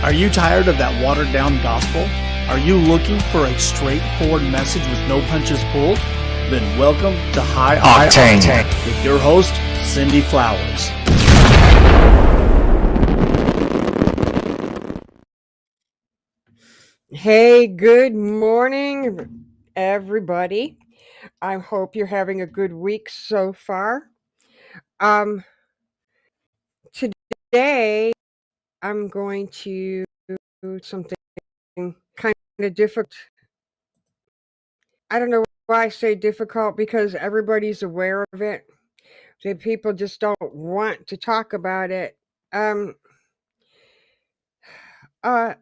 Are you tired of that watered down gospel? Are you looking for a straightforward message with no punches pulled? Then welcome to High Octane with your host, Cindy Flowers. Hey, good morning, everybody. I hope you're having a good week so far. Today I'm going to do something kind of difficult. I don't know why I say difficult because everybody's aware of it. The people just don't want to talk about it. Um, uh,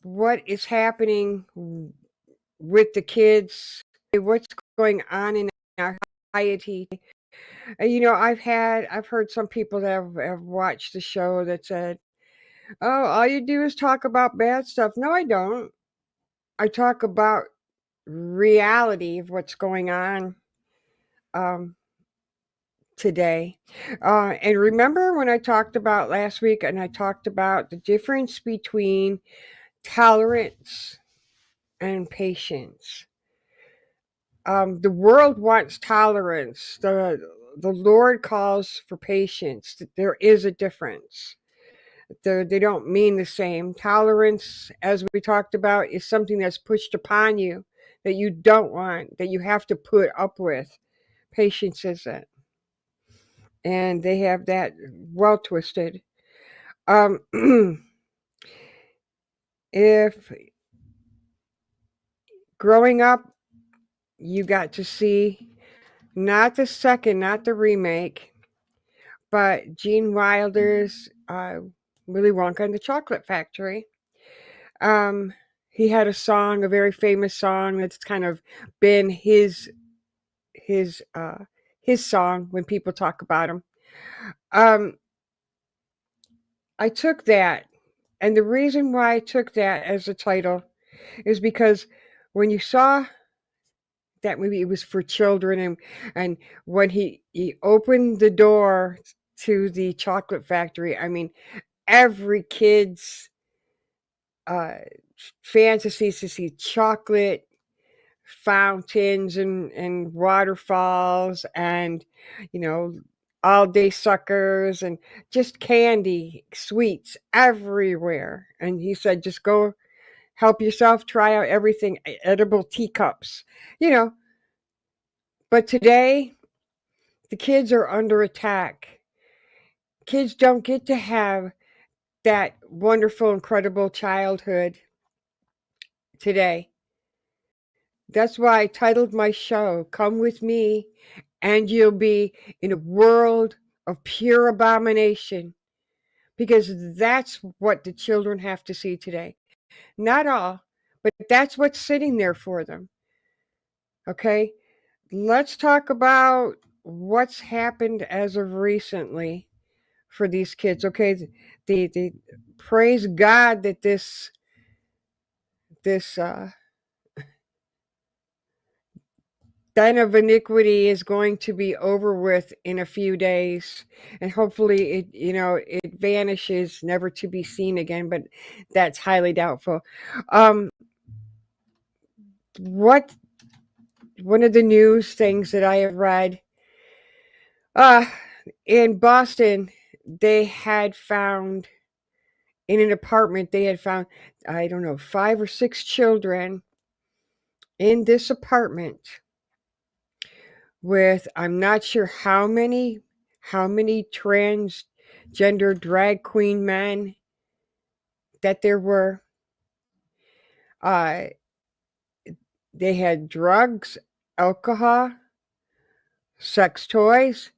what is happening with the kids? What's going on in our society? I've heard some people that have watched the show that said, "Oh, all you do is talk about bad stuff." No, I don't. I talk about reality of what's going on um, today. And remember when I talked about last week, and I talked about the difference between tolerance and patience. The world wants tolerance. The Lord calls for patience. There is a difference. They don't mean the same. Tolerance, as we talked about, is something that's pushed upon you that you don't want, that you have to put up with. Patience isn't. And they have that well twisted. Um, if growing up, you got to see not the remake, but Gene Wilder's Willy Wonka and the Chocolate Factory. Um, he had a song, a very famous song that's kind of been his uh, his song when people talk about him. Um, I took that, and the reason why I took that as a title is because when you saw that movie, it was for children, and when he opened the door to the chocolate factory, I mean, every kid's uh, fantasies to see chocolate fountains and waterfalls and you know all day suckers and just candy sweets everywhere. And he said, just go help yourself, try out everything, edible teacups, you know. But today the kids are under attack. Kids don't get to have that wonderful, incredible childhood today. That's why I titled my show, Come With Me and You'll Be in a World of Pure Abomination. Because that's what the children have to see today. Not all, but that's what's sitting there for them. Okay? Let's talk about what's happened as of recently for these kids. Okay? The praise God that this den of iniquity is going to be over with in a few days, and hopefully it vanishes, never to be seen again, but that's highly doubtful. What One of the news things that I have read, uh in Boston, they had found in an apartment, they had found, I don't know, 5 or 6 children in this apartment with, I'm not sure how many transgender drag queen men that there were. Uh, they had drugs, alcohol, sex toys,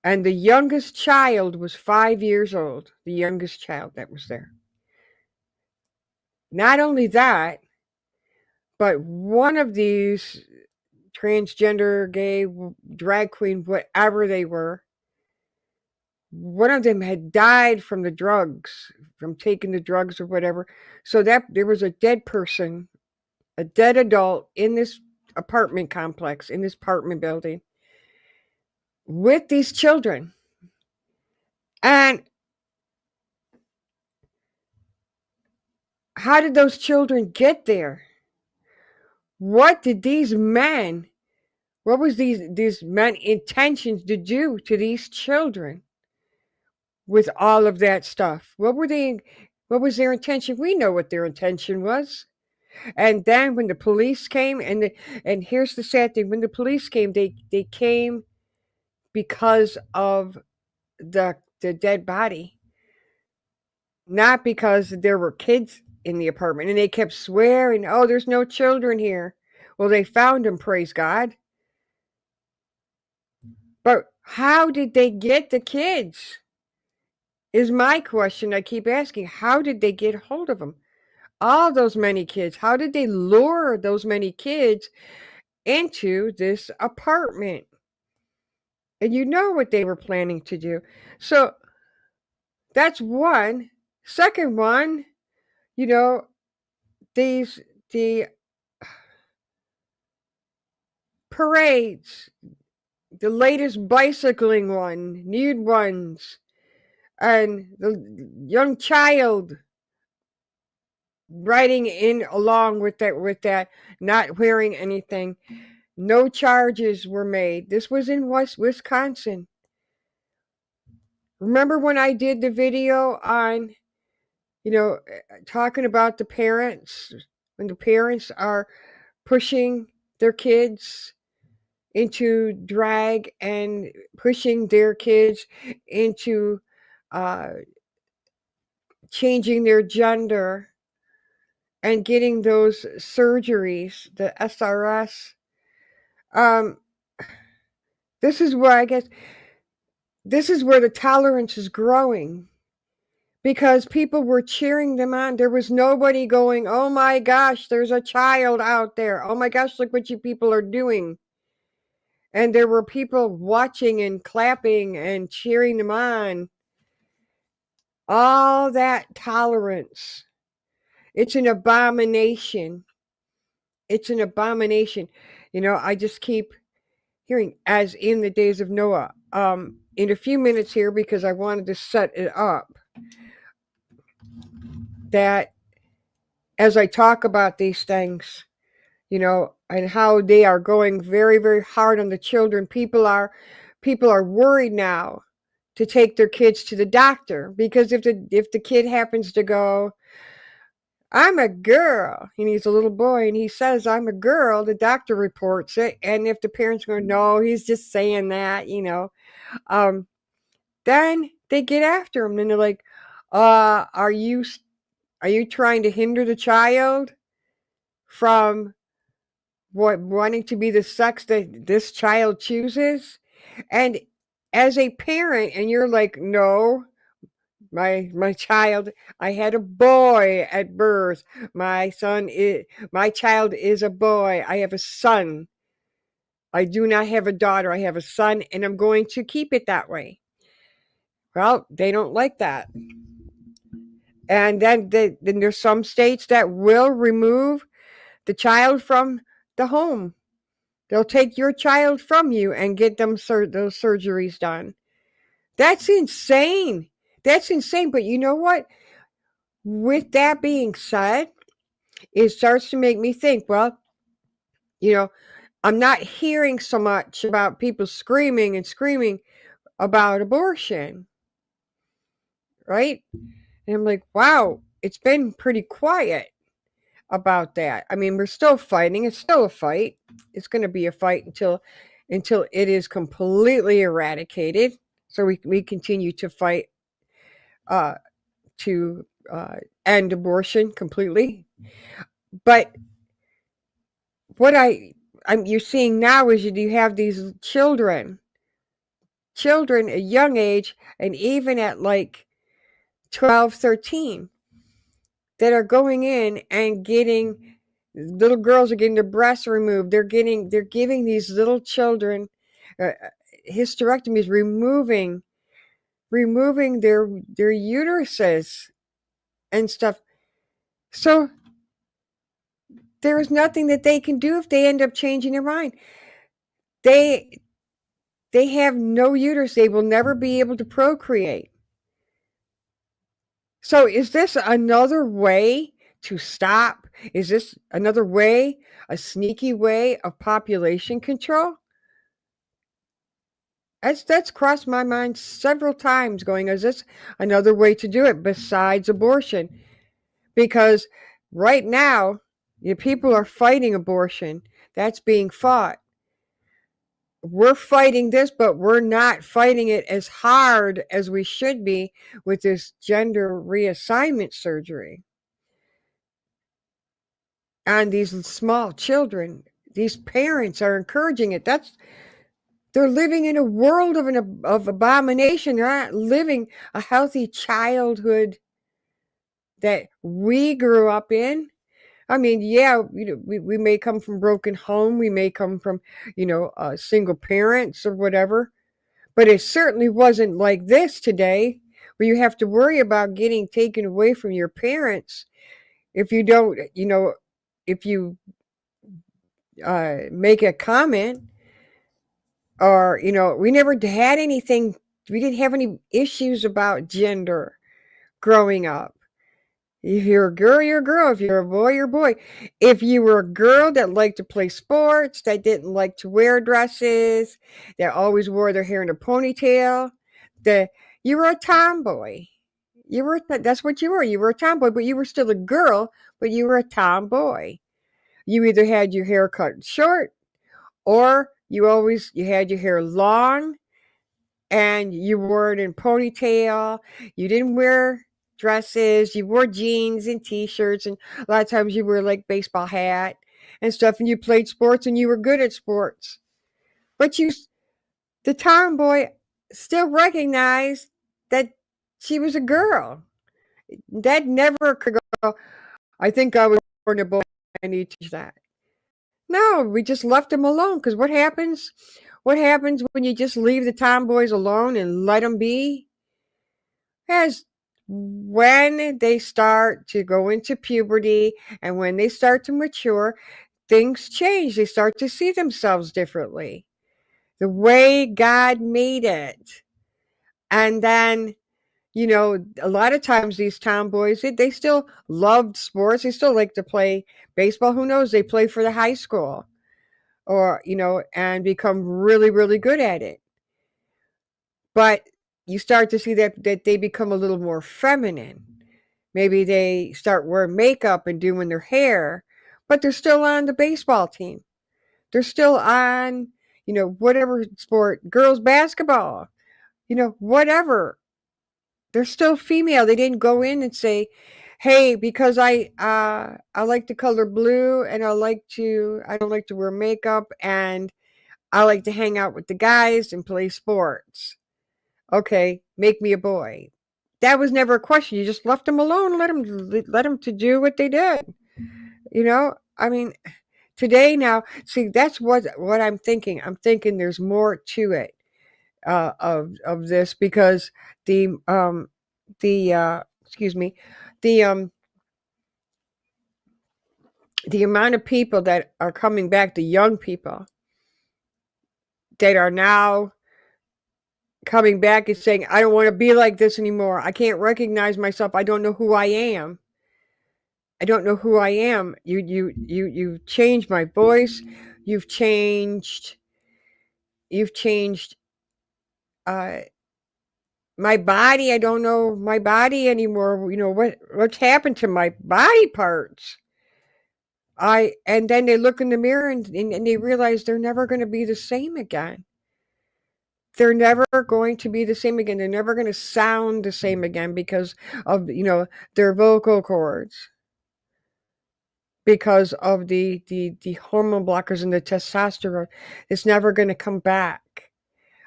and the youngest child was 5 years old. The youngest child that was there. Not only that, but one of these transgender, gay, drag queen, whatever they were, one of them had died from the drugs, from taking the drugs or whatever. So that there was a dead person, a dead adult in this apartment complex, in this apartment building with these children. And How did those children get there? What did these men, what was these men intentions to do to these children with all of that stuff? What was their intention? We know what their intention was. And then when the police came, and here's the sad thing, when the police came, they came because of the dead body, not because there were kids in the apartment. And they kept swearing, oh, there's no children here. Well, they found them, praise God. But how did they get the kids? Is my question I keep asking. How did they get hold of them? All those many kids. How did they lure those many kids into this apartment? And you know what they were planning to do. So that's one. Second one, you know, the parades, the latest bicycling one, nude ones, and the young child riding in along with that, not wearing anything. No charges were made. This was in Wisconsin. Remember when I did the video on, talking about the parents, when the parents are pushing their kids into drag and pushing their kids into uh, changing their gender and getting those surgeries, the SRS. Um, this is where I guess this is where the tolerance is growing, because people were cheering them on. There was nobody going, oh my gosh, there's a child out there. Oh my gosh, look what you people are doing. And there were people watching and clapping and cheering them on. All that tolerance. It's an abomination. It's an abomination. I just keep hearing, as in the days of Noah. In a few minutes here, because I wanted to set it up, that as I talk about these things, and how they are going very, very hard on the children, people are worried now to take their kids to the doctor, because if the kid happens to go, I'm a girl, and he's a little boy, and he says, I'm a girl, the doctor reports it. And if the parents go, no, he's just saying that, then they get after him, and they're like, are you trying to hinder the child from wanting to be the sex that this child chooses? And as a parent, and you're like, no, my child, I had a boy at birth. My child is a boy. I have a son. I do not have a daughter. I have a son, and I'm going to keep it that way. Well, they don't like that. And then there's some states that will remove the child from the home. They'll take your child from you and get them those surgeries done. That's insane. That's insane. But you know what? With that being said, it starts to make me think, well, I'm not hearing so much about people screaming about abortion, right? And I'm like, wow, it's been pretty quiet about that. I mean, we're still fighting. It's still a fight. It's going to be a fight until it is completely eradicated. So we continue to fight to end abortion completely. But what you're seeing now is you have these children at young age, and even at like 12, 13, that are going in and getting, little girls are getting their breasts removed. They're giving these little children hysterectomies, removing their uteruses and stuff. So there is nothing that they can do if they end up changing their mind. They have no uterus. They will never be able to procreate. So is this another way to stop? Is this another way, a sneaky way of population control? That's crossed my mind several times going, is this another way to do it besides abortion? Because right now, people are fighting abortion. That's being fought. We're fighting this, but we're not fighting it as hard as we should be with this gender reassignment surgery. And these small children, these parents are encouraging it. They're living in a world of abomination. They're not living a healthy childhood that we grew up in. I mean, yeah, we may come from broken home. We may come from, single parents or whatever. But it certainly wasn't like this today, where you have to worry about getting taken away from your parents if you don't, if you make a comment, or, we never had anything, we didn't have any issues about gender growing up. If you're a girl, you're a girl. If you're a boy, you're a boy. If you were a girl that liked to play sports, that didn't like to wear dresses, that always wore their hair in a ponytail, that you were a tomboy. That's what you were. You were a tomboy, but you were still a girl, but you were a tomboy. You either had your hair cut short, or you had your hair long and you wore it in ponytail. You didn't wear dresses. You wore jeans and t-shirts, and a lot of times you wore like baseball hat and stuff, and you played sports and you were good at sports. But the tomboy still recognized that she was a girl. That never could go, I think I was born a boy, I need to teach that. No, we just left them alone, because what happens? What happens when you just leave the tomboys alone and let them be? As when they start to go into puberty and when they start to mature, things change. They start to see themselves differently, the way God made it. And then, a lot of times these tomboys, they still loved sports. They still like to play baseball. Who knows? They play for the high school, or, and become really, really good at it. But you start to see that they become a little more feminine. Maybe they start wearing makeup and doing their hair, but they're still on the baseball team. They're still on, whatever sport, girls basketball, whatever. They're still female. They didn't go in and say, hey, because I like the color blue, and I don't like to wear makeup, and I like to hang out with the guys and play sports. Okay, make me a boy. That was never a question. You just left them alone, let them to do what they did. I mean, today now, see, that's what I'm thinking. I'm thinking there's more to it, of this, because excuse me, the the amount of people that are coming back, the young people that are now coming back and saying, I don't want to be like this anymore. I can't recognize myself. I don't know who I am. I don't know who I am. You changed my voice. You've changed uh my body. I don't know my body anymore. What's happened to my body parts? And then they look in the mirror, and they realize they're never going to be the same again. They're never going to be the same again. They're never going to sound the same again because of, their vocal cords, because of the hormone blockers and the testosterone. It's never going to come back.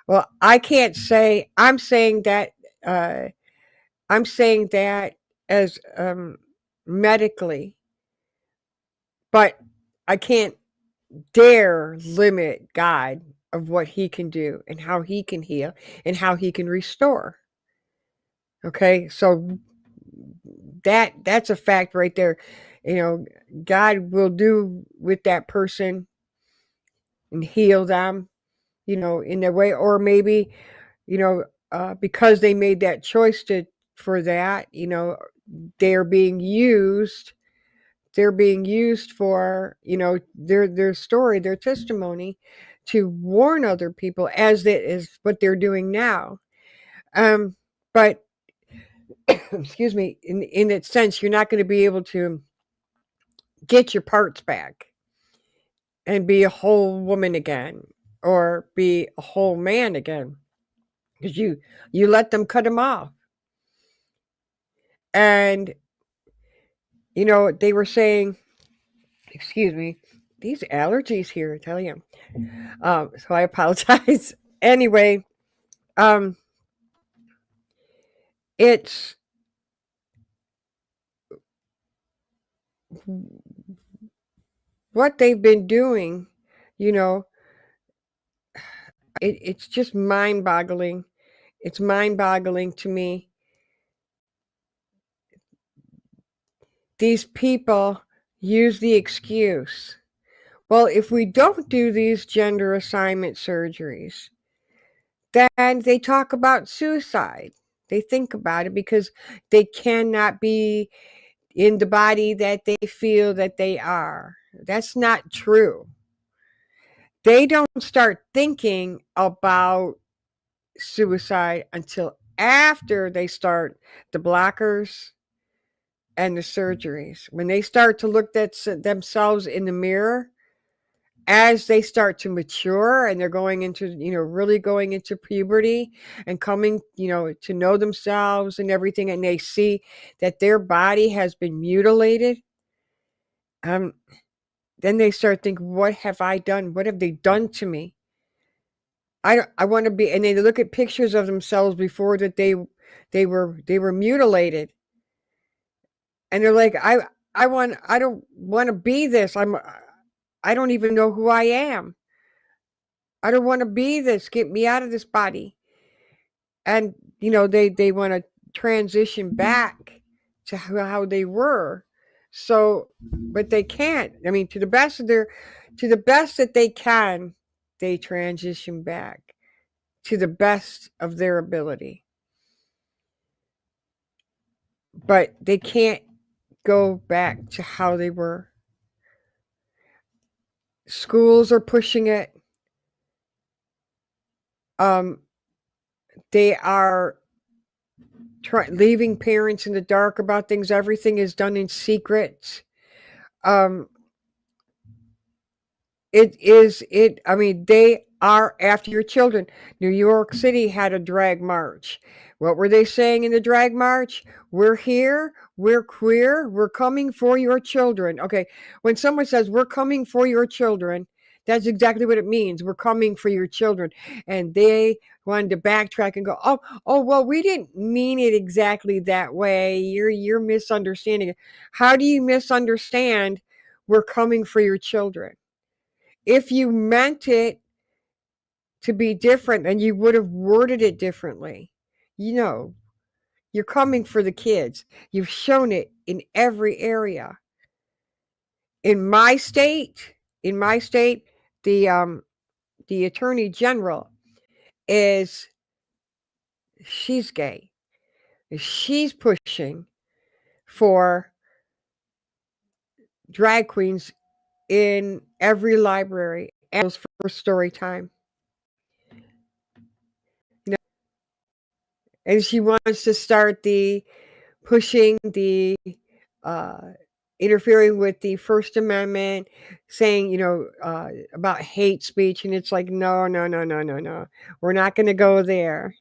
Well, I can't say, I'm saying that as medically, but I can't dare limit God of what he can do and how he can heal and how he can restore. Okay, so that's a fact right there. God will do with that person and heal them, in their way, or maybe, because they made that choice for that, they're being used they're being used for, their story, their testimony, to warn other people, as it is what they're doing now. But excuse me, in that sense, you're not going to be able to get your parts back and be a whole woman again, or be a whole man again, because you let them cut them off. And they were saying, excuse me, these allergies here, I tell you. So I apologize. Anyway, it's what they've been doing, it's just mind-boggling. It's mind-boggling to me. These people use the excuse, well, if we don't do these gender assignment surgeries, then they talk about suicide. They think about it because they cannot be in the body that they feel that they are. That's not true. They don't start thinking about suicide until after they start the blockers and the surgeries. When they start to look at themselves in the mirror, as they start to mature and they're going into, really going into puberty and coming, to know themselves and everything, and they see that their body has been mutilated, then they start thinking, what have I done? What have they done to me? I want to be, and they look at pictures of themselves before that they were mutilated, and they're like, I don't want to be this. I don't even know who I am. I don't want to be this. Get me out of this body. And they want to transition back to how they were. So, but they can't. I mean, to the best that they can, they transition back to the best of their ability. But they can't go back to how they were. Schools are pushing it. They are leaving parents in the dark about things. Everything is done in secret. I mean, they are after your children. New York City had a drag march. What were they saying in the drag march? We're here, we're queer, we're coming for your children. Okay, when someone says we're coming for your children, that's exactly what it means. We're coming for your children. And they wanted to backtrack and go, oh, well, we didn't mean it exactly that way. You're misunderstanding it. How do you misunderstand we're coming for your children? If you meant it to be different, then you would have worded it differently. You're coming for the kids. You've shown it in every area. In my state, the attorney general she's gay. She's pushing for drag queens in every library and for story time. And she wants to start pushing the interfering with the First Amendment, saying, about hate speech. And it's like, no. We're not going to go there,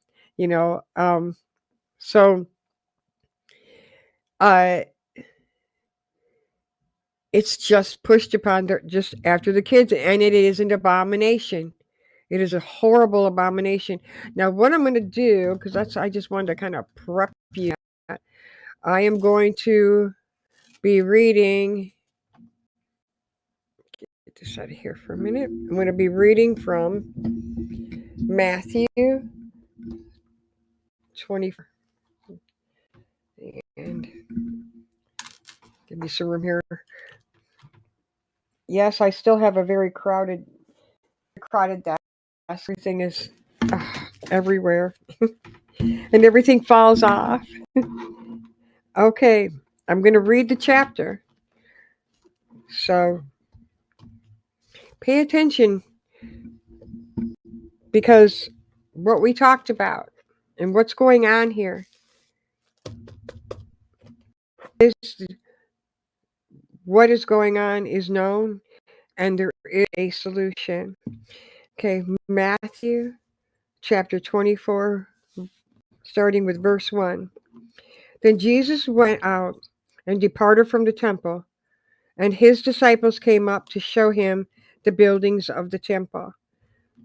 So it's just pushed upon just after the kids, and it is an abomination. It is a horrible abomination. Now, what I'm going to do, because I just wanted to kind of prep you, I am going to be reading. Get this out of here for a minute. I'm going to be reading from Matthew 24. And give me some room here. Yes, I still have a very crowded desk. Everything is everywhere. And everything falls off. Okay, I'm going to read the chapter. So pay attention, because what we talked about and what's going on here is what is going on is known, and there is a solution. Okay, Matthew chapter 24, starting with verse 1. Then Jesus went out and departed from the temple, and his disciples came up to show him the buildings of the temple.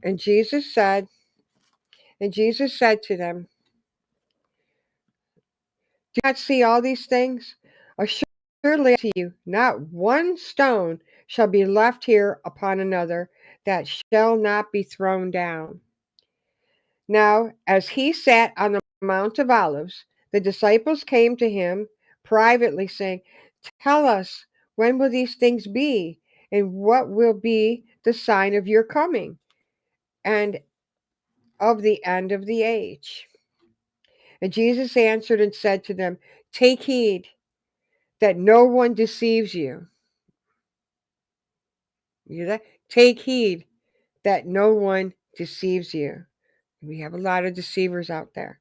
And Jesus said to them, "Do you not see all these things? Assuredly I say to you, not one stone shall be left here upon another that shall not be thrown down." Now, as he sat on the Mount of Olives, the disciples came to him privately, saying, "Tell us, when will these things be? And what will be the sign of your coming and of the end of the age?" And Jesus answered and said to them, "Take heed that no one deceives you." You hear that? Take heed that no one deceives you. We have a lot of deceivers out there.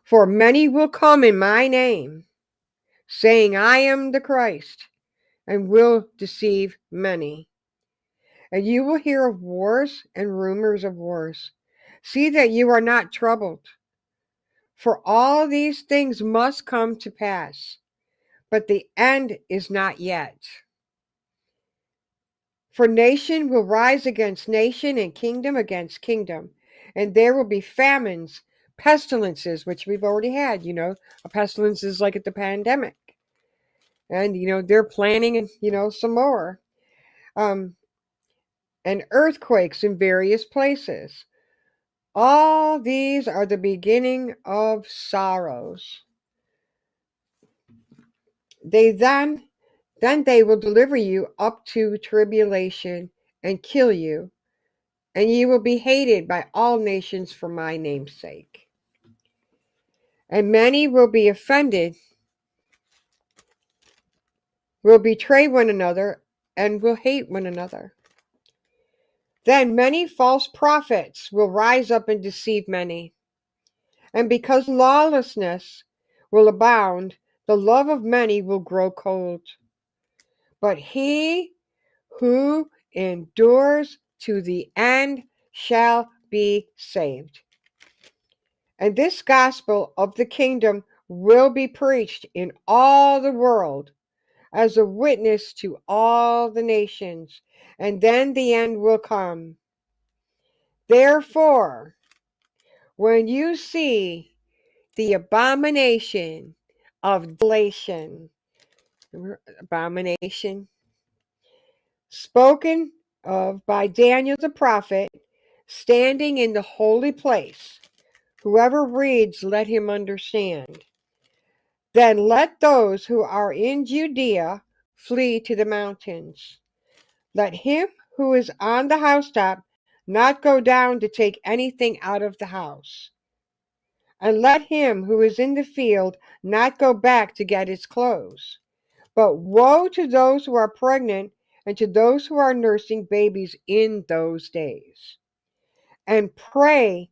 "For many will come in my name, saying, 'I am the Christ,' and will deceive many. And you will hear of wars and rumors of wars. See that you are not troubled, for all these things must come to pass, but the end is not yet. For nation will rise against nation, and kingdom against kingdom, and there will be famines, pestilences," which we've already had, a pestilence is like at the pandemic. And, they're planning, some more. And earthquakes in various places. All these are the beginning of sorrows. Then they will deliver you up to tribulation and kill you, and you will be hated by all nations for my name's sake. And many will be offended, will betray one another, and will hate one another. Then many false prophets will rise up and deceive many. And because lawlessness will abound, the love of many will grow cold. But he who endures to the end shall be saved. And this gospel of the kingdom will be preached in all the world as a witness to all the nations, and then the end will come. Therefore, when you see the abomination of desolation, abomination, spoken of by Daniel the prophet, standing in the holy place, whoever reads, let him understand. Then let those who are in Judea flee to the mountains. Let him who is on the housetop not go down to take anything out of the house. And let him who is in the field not go back to get his clothes. But woe to those who are pregnant and to those who are nursing babies in those days. And pray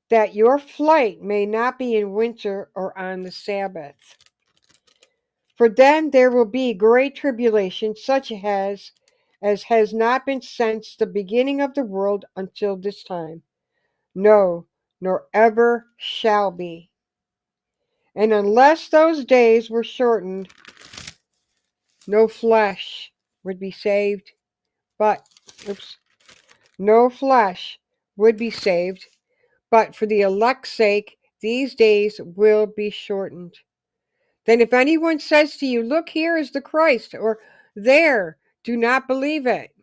that your flight may not be in winter or on the Sabbath. For then there will be great tribulation, such as has not been since the beginning of the world until this time. No, nor ever shall be. And unless those days were shortened, no flesh would be saved, but, no flesh would be saved, but for the elect's sake, these days will be shortened. Then if anyone says to you, "Look, here is the Christ," or "There," do not believe it.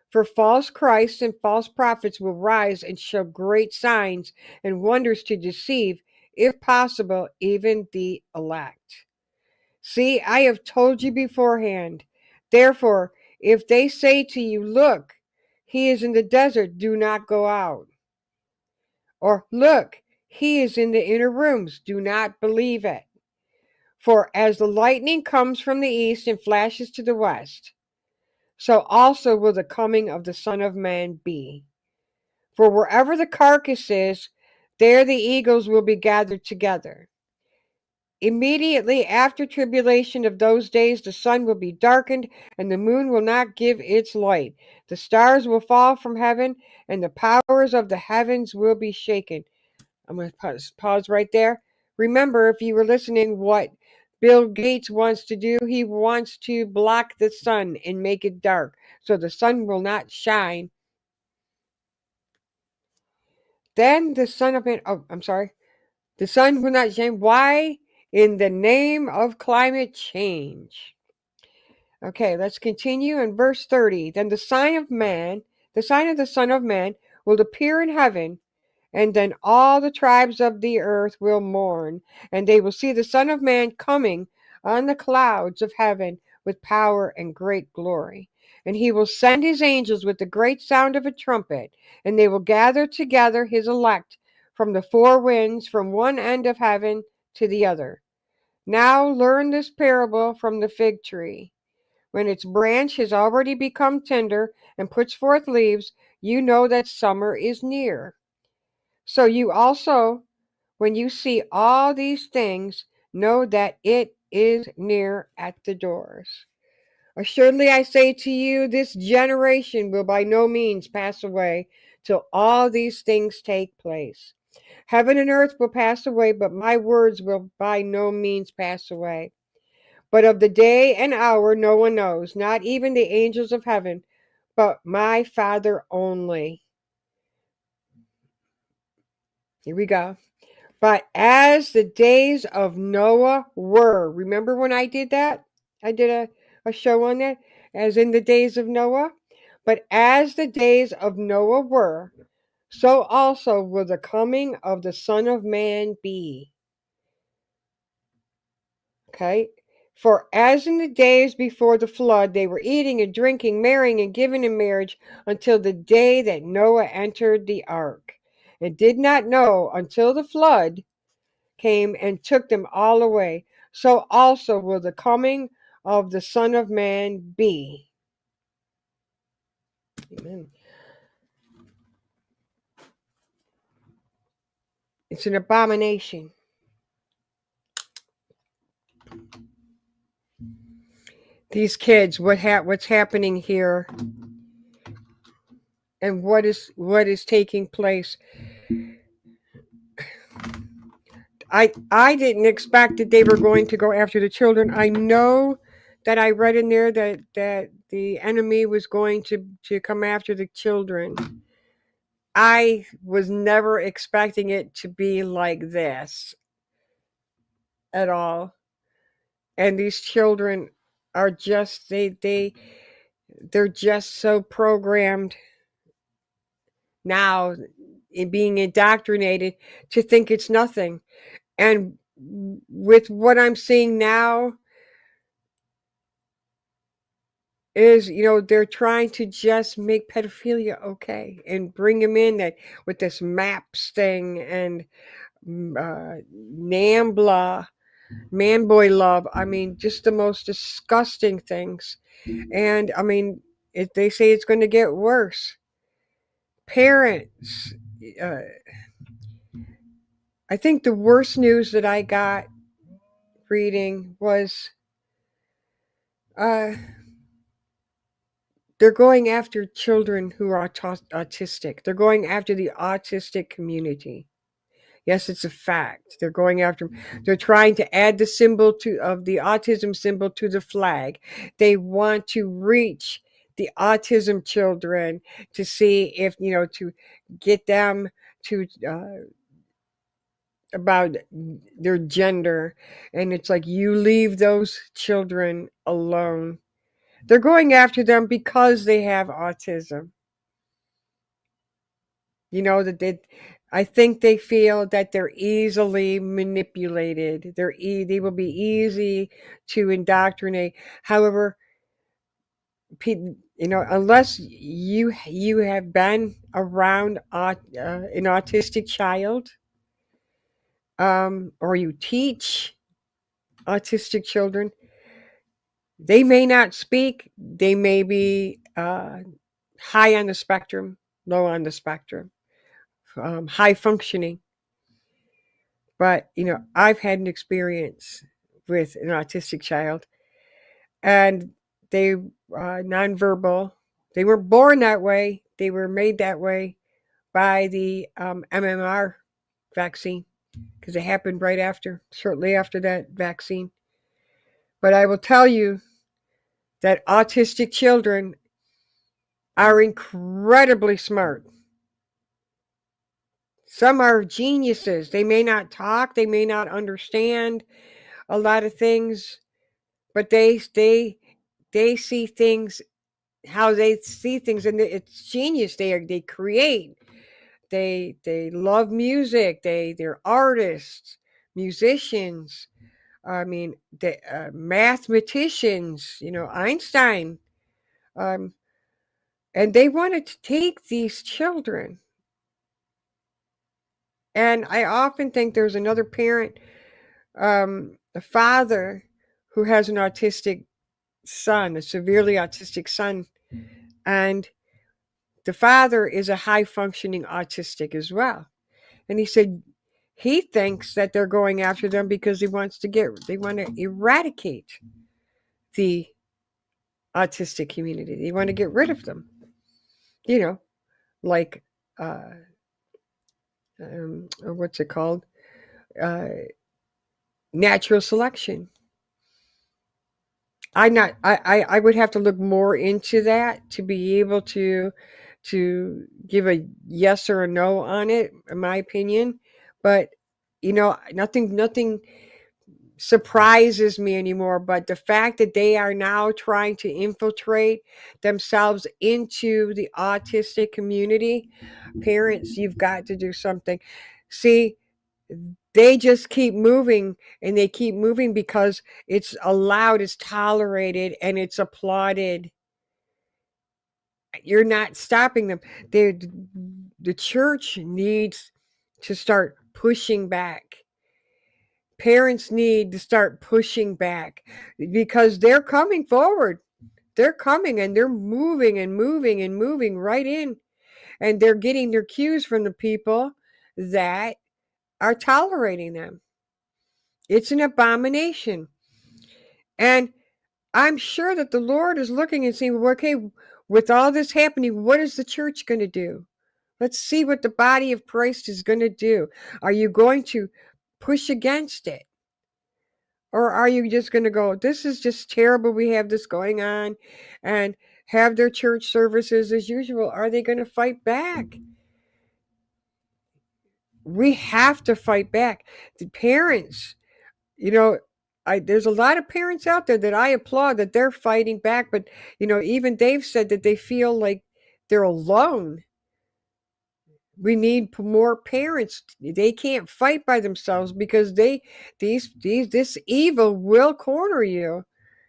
For false Christs and false prophets will rise and show great signs and wonders to deceive, if possible, even the elect. See, I have told you beforehand. Therefore, if they say to you, "Look, he is in the desert," do not go out. Or, "Look, he is in the inner rooms," do not believe it. For as the lightning comes from the east and flashes to the west, so also will the coming of the Son of Man be. For wherever the carcass is, there the eagles will be gathered together. Immediately after tribulation of those days, the sun will be darkened, and the moon will not give its light. The stars will fall from heaven, and the powers of the heavens will be shaken. I'm going to pause right there. Remember, if you were listening, what Bill Gates wants to do, he wants to block the sun and make it dark, so the sun will not shine. Then the Son of Man, the sun will not shine. Why? In the name of climate change. Okay, let's continue in verse 30. Then the sign of the Son of Man will appear in heaven, and then all the tribes of the earth will mourn, and they will see the Son of Man coming on the clouds of heaven with power and great glory. And he will send his angels with the great sound of a trumpet, and they will gather together his elect from the four winds, from one end of heaven to the other. Now learn this parable from the fig tree. When its branch has already become tender and puts forth leaves, you know that summer is near. So you also, when you see all these things, know that it is near at the doors. Assuredly I say to you, this generation will by no means pass away till all these things take place. Heaven and earth will pass away, but my words will by no means pass away. But of the day and hour no one knows, not even the angels of heaven, but my Father only. Here we go. But as the days of Noah were, remember when I did that? I did a show on that, as in the days of Noah. But as the days of Noah were, so also will the coming of the Son of Man be. Okay? For as in the days before the flood, they were eating and drinking, marrying and giving in marriage until the day that Noah entered the ark, and did not know until the flood came and took them all away. So also will the coming of the Son of Man be. Amen. It's an abomination. These kids, what's happening here, and what is taking place. I didn't expect that they were going to go after the children. I know that I read in there that the enemy was going to come after the children. I was never expecting it to be like this at all. And these children are just they're just so programmed now in being indoctrinated to think it's nothing. And with what I'm seeing now is, they're trying to just make pedophilia okay and bring them in that with this MAPS thing and NAMBLA, man boy love. I mean, just the most disgusting things. And I mean, they say it's going to get worse. Parents, uh, I think the worst news that I got reading was they're going after children who are autistic. They're going after the autistic community. Yes, it's a fact. They're going after. They're trying to add the symbol of the autism symbol to the flag. They want to reach the autism children to see if to get them to about their gender, and it's like you leave those children alone. They're going after them because they have autism. That I think they feel that they're easily manipulated. They will be easy to indoctrinate. However, unless you have been around an autistic child, or you teach autistic children, They may not speak. They may be high on the spectrum, low on the spectrum, high functioning. But, I've had an experience with an autistic child, and they nonverbal. They were born that way. They were made that way by the MMR vaccine, because it happened shortly after that vaccine. But I will tell you that autistic children are incredibly smart. Some are geniuses. They may not talk, they may not understand a lot of things, but they see things how they see things, and it's genius. They create. They love music. They're artists, musicians. I mean, mathematicians. Einstein. Um, and they wanted to take these children. And I often think there's another parent, a father, who has an autistic son, a severely autistic son, and the father is a high functioning autistic as well. And he said he thinks that they're going after them because they want to eradicate the autistic community. They want to get rid of them. Like what's it called? Uh, Natural selection. I would have to look more into that to be able to give a yes or a no on it, in my opinion. But nothing surprises me anymore, but the fact that they are now trying to infiltrate themselves into the autistic community. Parents, you've got to do something. See, they just keep moving, and they keep moving because it's allowed, it's tolerated, and it's applauded. You're not stopping them. The church needs to start pushing back. Parents need to start pushing back, because they're coming forward. They're coming, and they're moving and moving and moving right in, and they're getting their cues from the people that are tolerating them. It's an abomination. And I'm sure that the Lord is looking and saying, well, okay, with all this happening, what is the church going to do? Let's see what the body of Christ is going to do. Are you going to push against it? Or are you just going to go, this is just terrible, we have this going on, and have their church services as usual? Are they going to fight back? We have to fight back. The parents, there's a lot of parents out there that I applaud, that they're fighting back, but even they've said that they feel like they're alone. We need more parents. They can't fight by themselves, because this evil will corner you,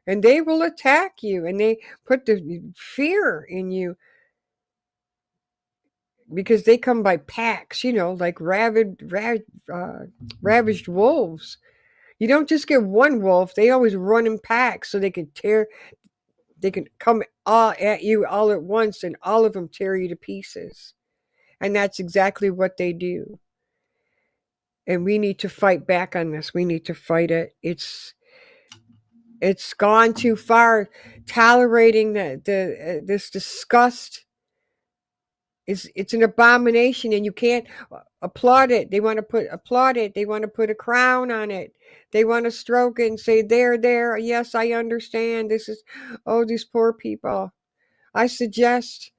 and they will attack you, and they put the fear in you, because they come by packs, like ravaged wolves. You don't just get one wolf. They always run in packs so they can come all at you all at once, and all of them tear you to pieces. And that's exactly what they do. And we need to fight back on this. We need to fight it. It's gone too far. Tolerating this disgust, it's an abomination, and you can't applaud it. They want to applaud it. They want to put a crown on it. They want to stroke it and say, there, yes, I understand. This is, oh, these poor people. I suggest,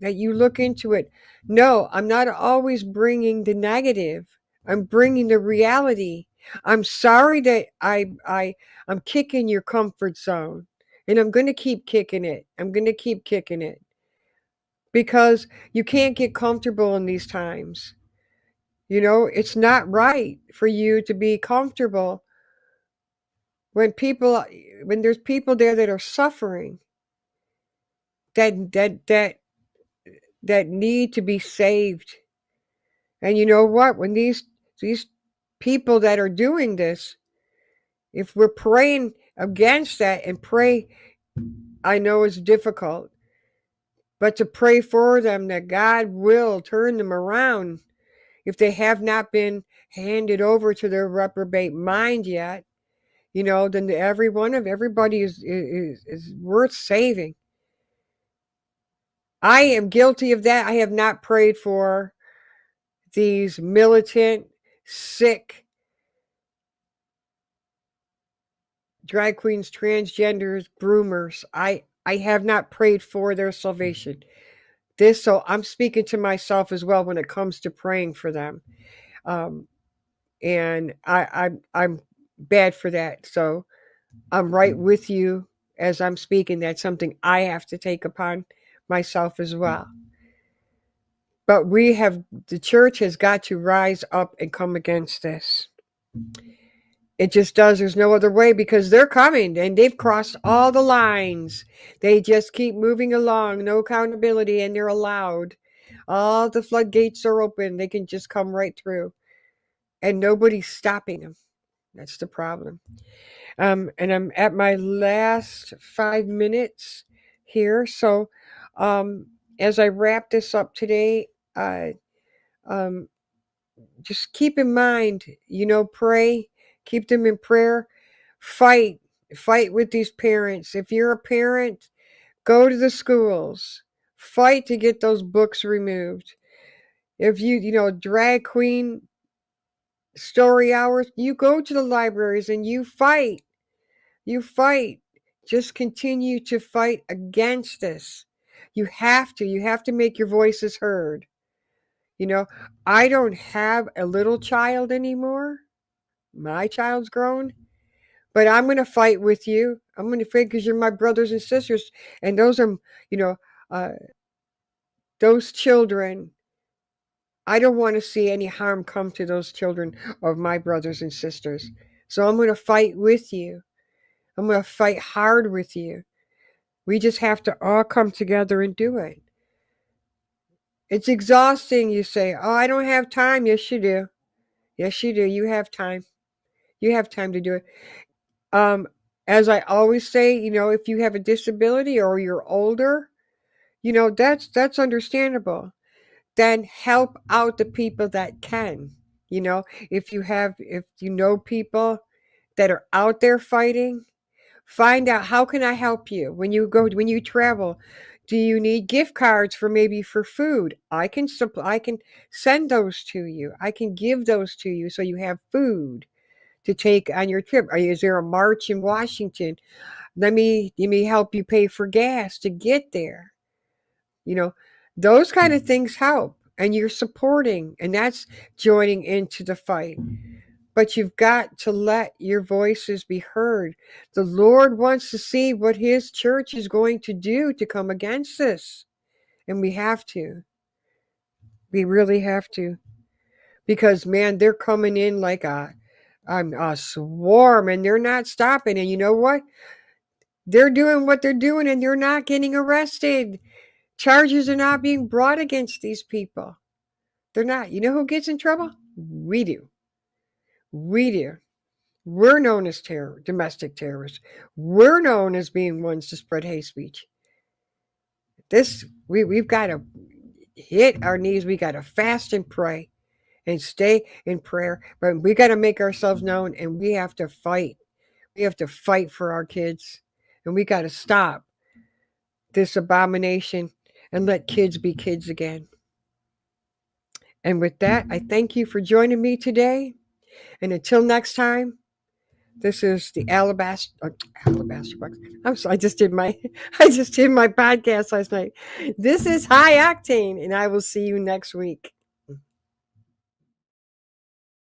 that you look into it. No, I'm not always bringing the negative. I'm bringing the reality. I'm sorry that I'm kicking your comfort zone, and I'm going to keep kicking it. I'm going to keep kicking it, because you can't get comfortable in these times. It's not right for you to be comfortable when there's people there that are suffering, that need to be saved. And you know what? When these people that are doing this, if we're praying against that and pray. I know it's difficult, but to pray for them that God will turn them around if they have not been handed over to their reprobate mind yet. Then everybody is worth saving. I am guilty of that. I have not prayed for these militant, sick drag queens, transgenders, groomers. I have not prayed for their salvation. So I'm speaking to myself as well when it comes to praying for them. And I'm bad for that. So I'm right with you as I'm speaking. That's something I have to take upon myself as well. But the church has got to rise up and come against this. It just does. There's no other way, because they're coming and they've crossed all the lines. They just keep moving along, no accountability, and they're allowed. All the floodgates are open. They can just come right through, and nobody's stopping them. That's the problem. And I'm at my last 5 minutes here. So as I wrap this up today, just keep in mind, pray, keep them in prayer, fight with these parents. If you're a parent, go to the schools, fight to get those books removed. If drag queen story hours, you go to the libraries and you fight. Just continue to fight against this. You have to make your voices heard. I don't have a little child anymore. My child's grown, but I'm going to fight with you. I'm going to fight because you're my brothers and sisters. And those are, those children. I don't want to see any harm come to those children of my brothers and sisters. So I'm going to fight with you. I'm going to fight hard with you. We just have to all come together and do it. It's exhausting. You say, oh, I don't have time. Yes, you do. Yes, you do. You have time. You have time to do it. As I always say, if you have a disability or you're older, that's understandable. Then help out the people that can. If you know people that are out there fighting, find out, how can I help you when you travel? Do you need gift cards for food? I can send those to you. I can give those to you so you have food to take on your trip. Is there a march in Washington? Let me help you pay for gas to get there. Those kind of things help, and you're supporting, and that's joining into the fight. But you've got to let your voices be heard. The Lord wants to see what his church is going to do to come against this. And we have to. We really have to. Because, man, they're coming in like a swarm, and they're not stopping. And you know what? They're doing what they're doing, and they're not getting arrested. Charges are not being brought against these people. They're not. You know who gets in trouble? We do. We do. We're known as domestic terrorists. We're known as being ones to spread hate speech. We've got to hit our knees. We got to fast and pray and stay in prayer. But we got to make ourselves known, and we have to fight. We have to fight for our kids, and we got to stop this abomination and let kids be kids again. And with that, I thank you for joining me today. And until next time, this is the Alabaster Box. I'm sorry, I just did my podcast last night. This is High Octane, and I will see you next week.